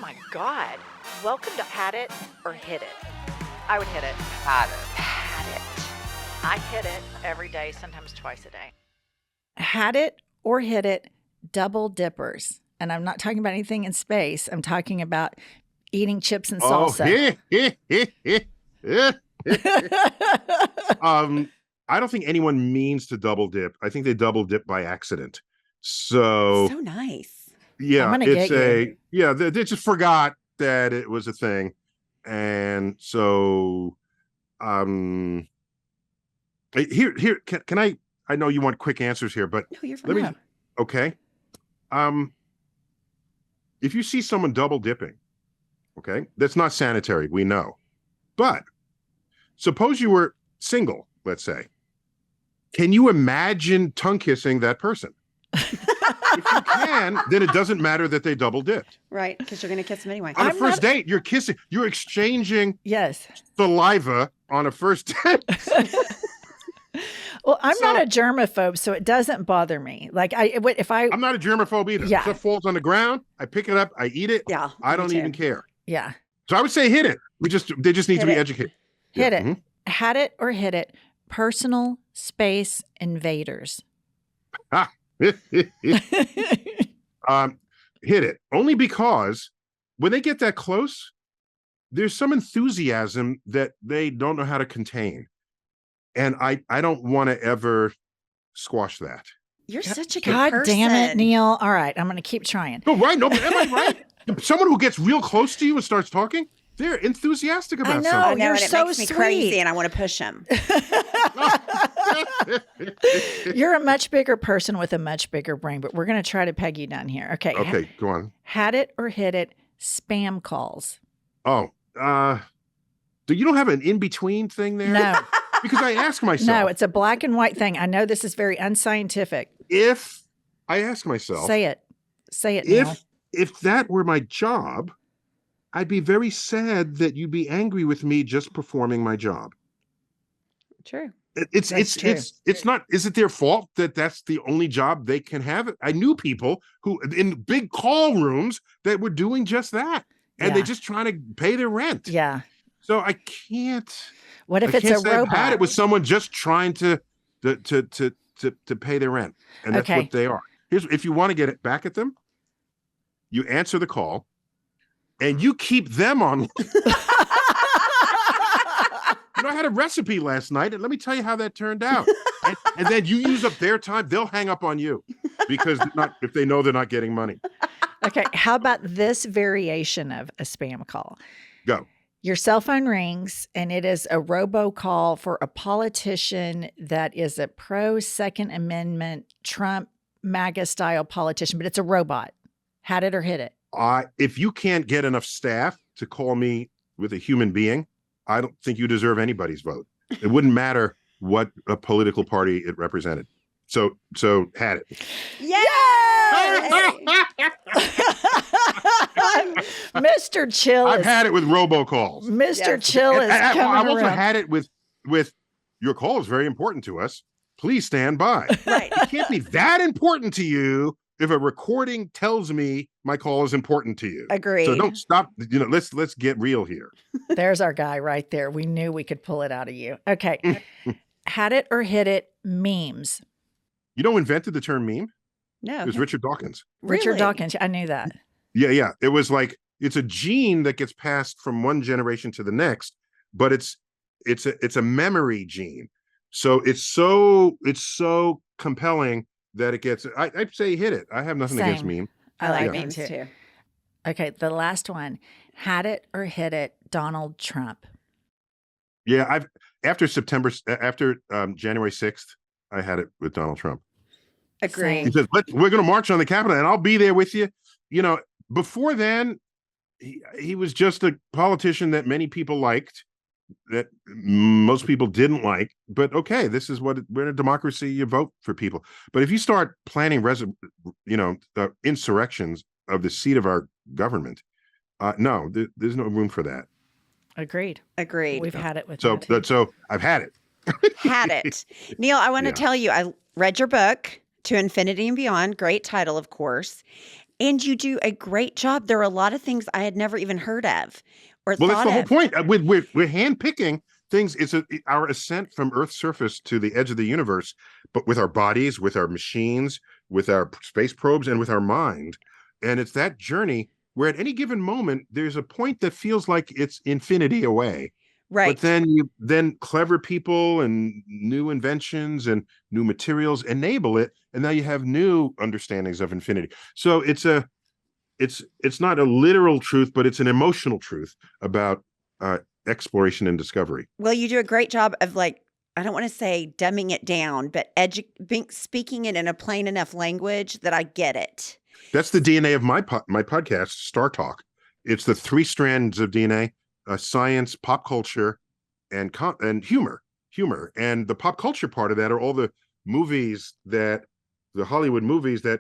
my God. Welcome to Had It or Hit It. I would hit it. Had it. Had it. I hit it every day, sometimes twice a day. Had it or hit it, double dippers. And I'm not talking about anything in space. I'm talking about eating chips and salsa. I don't think anyone means to double dip. I think they double dip by accident. So nice. Yeah, they just forgot that it was a thing. And so here can I know you want quick answers here, but no, you're fine. Okay. If you see someone double dipping, okay, that's not sanitary, we know. But suppose you were single, let's say. Can you imagine tongue kissing that person? If you can, then it doesn't matter that they double dipped. Right, because you're going to kiss them anyway. On a first date, you're kissing, you're exchanging Yes. saliva on a first date. Well, I'm not a germaphobe, so it doesn't bother me. Like I'm not a germaphobe either. Yeah. If it falls on the ground, I pick it up, I eat it. Yeah, I don't even care. Yeah. So I would say hit it. They just need to be educated. Hit it. Mm-hmm. Had it or hit it. Personal space invaders. Hit it. Only because when they get that close, there's some enthusiasm that they don't know how to contain. And I don't want to ever squash that. You're such a good God person. damn it, Neil. All right, I'm going to keep trying. No, right? No, but am I right? Someone who gets real close to you and starts talking, they're enthusiastic about something. I know, you're and it so makes me sweet. crazy, and I want to push him. You're a much bigger person with a much bigger brain, but we're going to try to peg you down here. Okay. Okay, go on. Had it or hit it, spam calls. Oh, you don't have an in-between thing there? No. Because I ask myself. No, it's a black and white thing. I know this is very unscientific. If I ask myself. Say it, Neil. If that were my job, I'd be very sad that you'd be angry with me just performing my job. True. It's not, is it their fault that that's the only job they can have? I knew people who in big call rooms that were doing just that. And they're just trying to pay their rent. Yeah. So I can't. What if it's a robot? I've had it with someone just trying to pay their rent. And that's what they are. If you want to get it back at them, you answer the call and you keep them on. I had a recipe last night, and let me tell you how that turned out. And then you use up their time, they'll hang up on you because if they know they're not getting money. Okay, how about this variation of a spam call? Go. Your cell phone rings, and it is a robocall for a politician that is a pro-Second Amendment, Trump, MAGA-style politician, but it's a robot. Had it or hit it? If you can't get enough staff to call me with a human being, I don't think you deserve anybody's vote. It wouldn't matter what a political party it represented. So had it. Yay! Mr. Chill. I've had it with robocalls. Mr. Chill is coming I've also around. had it with your call is very important to us. Please stand by. Right. It can't be that important to you if a recording tells me my call is important to you. Agreed. So don't stop. Let's get real here. There's our guy right there. We knew we could pull it out of you. Okay. Had it or hit it, memes. You know who invented the term meme? No. It was Richard Dawkins. Richard Really? Dawkins. I knew that. Yeah. It was like, it's a gene that gets passed from one generation to the next, but it's a memory gene. So it's so compelling that it gets, I'd say hit it. I have nothing Same. against meme. I like Yeah. memes too. Okay, the last one. Had it or hit it, Donald Trump. Yeah, after January 6th, I had it with Donald Trump. Agree. He says, we're going to march on the Capitol and I'll be there with you. Before then, he was just a politician that many people liked, that most people didn't like. But okay, this is we're in a democracy, you vote for people. But if you start planning insurrections of the seat of our government, no, there's no room for that. Agreed. Agreed. We've had it with So I've had it. Had it. Neil, I want to tell you, I read your book, To Infinity and Beyond. Great title, of course. And you do a great job. There are a lot of things I had never even heard of or Well, that's thought the whole of. point. We're handpicking things. It's our ascent from Earth's surface to the edge of the universe, but with our bodies, with our machines, with our space probes, and with our mind. And it's that journey where at any given moment, there's a point that feels like it's infinity away. Right. But then clever people and new inventions and new materials enable it, and now you have new understandings of infinity. So it's not a literal truth, but it's an emotional truth about exploration and discovery. Well, you do a great job of I don't want to say dumbing it down, but speaking it in a plain enough language that I get it. That's the DNA of my podcast, Star Talk. It's the 3 strands of DNA: science, pop culture, and humor. And the pop culture part of that are all the Hollywood movies that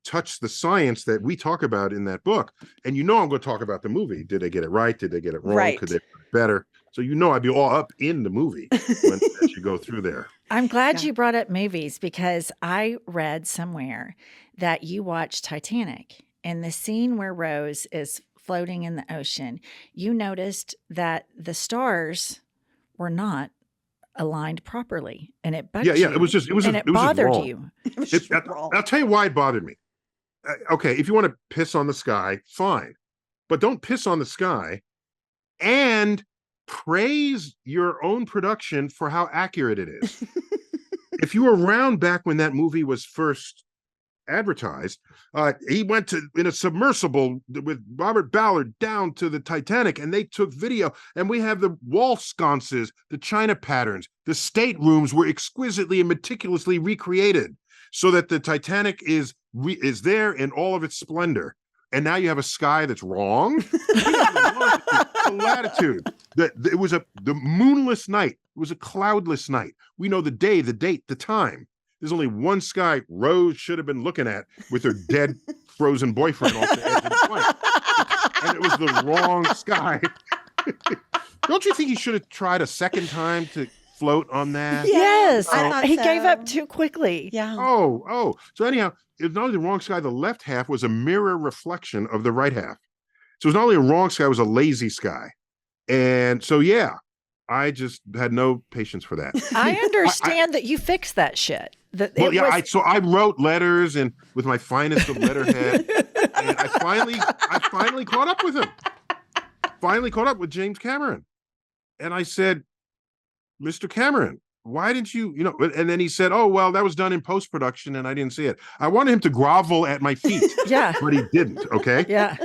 touch the science that we talk about in that book. And I'm going to talk about the movie. Did they get it right? Did they get it wrong? Right. Could they do it better? So I'd be all up in the movie as you go through there. I'm glad you brought up movies because I read somewhere that you watched Titanic, and the scene where Rose is floating in the ocean, you noticed that the stars were not aligned properly, and it bugged you. Yeah. It was bothered wrong. you. I'll tell you why it bothered me. Okay, if you want to piss on the sky, fine, but don't piss on the sky and praise your own production for how accurate it is. If you were around back when that movie was first advertised, he went in a submersible with Robert Ballard down to the Titanic, and they took video, and we have the wall sconces, the china patterns, the staterooms were exquisitely and meticulously recreated so that the Titanic is there in all of its splendor. And now you have a sky that's wrong. The latitude. It was the moonless night. It was a cloudless night. We know the day, the date, the time. There's only one sky Rose should have been looking at with her dead, frozen boyfriend off the edge of the plane. And it was the wrong sky. Don't you think he should have tried a second time to float on that? Yes, I thought he so. gave up too quickly. Yeah. Oh. So anyhow, it's not only the wrong sky, the left half was a mirror reflection of the right half. So it was not only a wrong sky, it was a lazy sky. And so, yeah, I just had no patience for that. I understand that you fixed that shit. So I wrote letters and with my finest of letterhead, and I finally caught up with him. Finally caught up with James Cameron. And I said, Mr. Cameron, why didn't you, and then he said, oh, well, that was done in post-production and I didn't see it. I wanted him to grovel at my feet. Yeah. But he didn't. Okay. Yeah.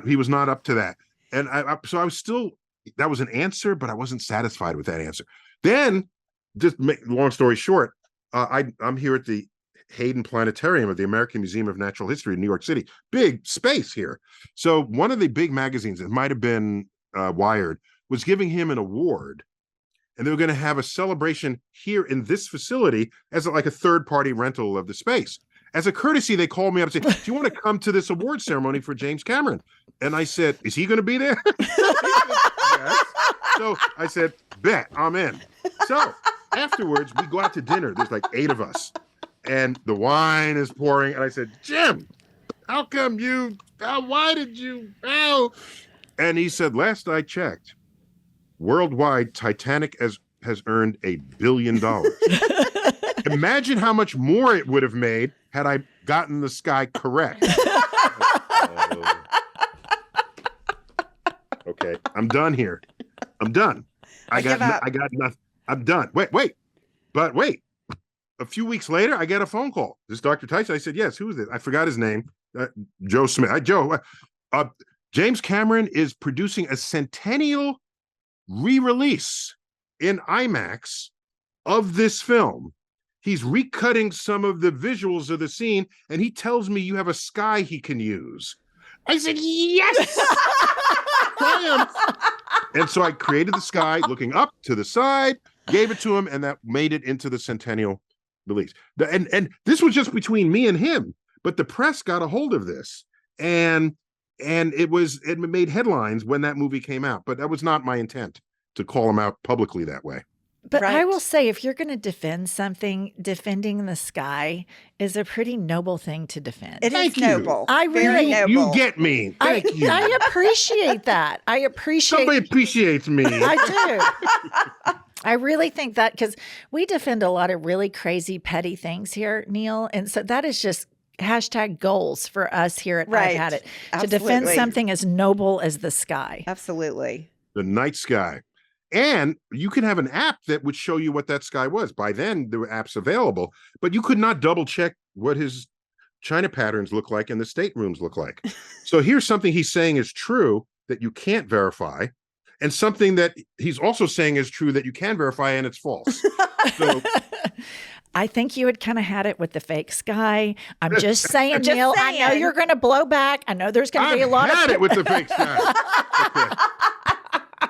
He was not up to that. And so I was still, that was an answer, but I wasn't satisfied with that answer. Then, just long story short, I'm here at the Hayden Planetarium of the American Museum of Natural History in New York City. Big space here. So one of the big magazines, it might have been Wired, was giving him an award. And they were going to have a celebration here in this facility as like a third-party rental of the space. As a courtesy, they called me up and said, do you want to come to this award ceremony for James Cameron? And I said, is he going to be there? Yes. So I said, bet, I'm in. So afterwards, we go out to dinner. There's like 8 of us. And the wine is pouring. And I said, Jim, how come why did you, And he said, last I checked, worldwide, Titanic has earned $1 billion. Imagine how much more it would have made had I gotten the sky correct. Okay, I'm done here. I'm done. I got nothing. I'm done. Wait. A few weeks later, I get a phone call. This is Dr. Tyson. I said, yes, who is it? I forgot his name. Joe Smith. Joe, James Cameron is producing a centennial re-release in IMAX of this film. He's recutting some of the visuals of the scene, and he tells me you have a sky he can use. I said, yes! Triumph! And so I created the sky looking up to the side, gave it to him, and that made it into the centennial release. And this was just between me and him, but the press got a hold of this, and it made headlines when that movie came out, but that was not my intent to call him out publicly that way. But I Right. will say, if you're going to defend something, defending the sky is a pretty noble thing to defend. It is Thank you. noble. I Very really- noble. You get me. Thank you. I appreciate that. I appreciate. Somebody appreciates me. I do. I really think that because we defend a lot of really crazy, petty things here, Neil. And so that is just hashtag goals for us here at Right. I've Had It. To defend Absolutely. something as noble as the sky. Absolutely. The night sky. And you can have an app that would show you what that sky was. By then, there were apps available, but you could not double check what his China patterns look like and the staterooms look like. So here's something he's saying is true that you can't verify, and something that he's also saying is true that you can verify and it's false. So I think you had kind of had it with the fake sky. I'm just saying, Just Neil, I know saying. you're going to blow back. I know there's going to be a lot had of it with the fake sky. Okay.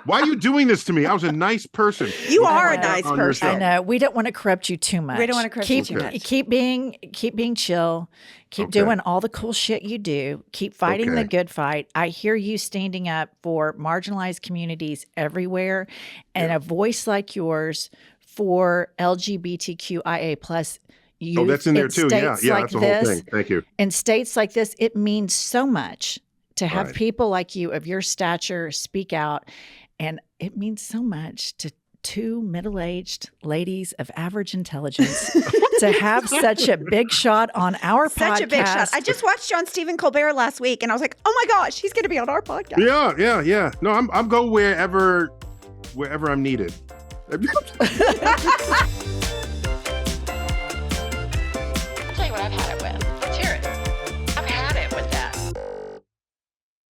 Why are you doing this to me? I was a nice person. You I are a know. nice On your person. show. I know. We don't want to corrupt you too much. We don't want to corrupt you too much. Keep being chill. Keep Okay. doing all the cool shit you do. Keep fighting the Okay. good fight. I hear you standing up for marginalized communities everywhere, and a voice like yours for LGBTQIA plus youth. Oh, that's in there in too. Yeah, states yeah, like that's the whole this. thing. Thank you. In states like this, it means so much to have Right. people like you of your stature speak out. And it means so much to two middle-aged ladies of average intelligence to have such a big shot on our podcast. Such a big shot. I just watched you on Stephen Colbert last week, and I was like, "Oh my gosh, he's going to be on our podcast." Yeah. No, I'm go wherever I'm needed. I'll tell you what I've had it with.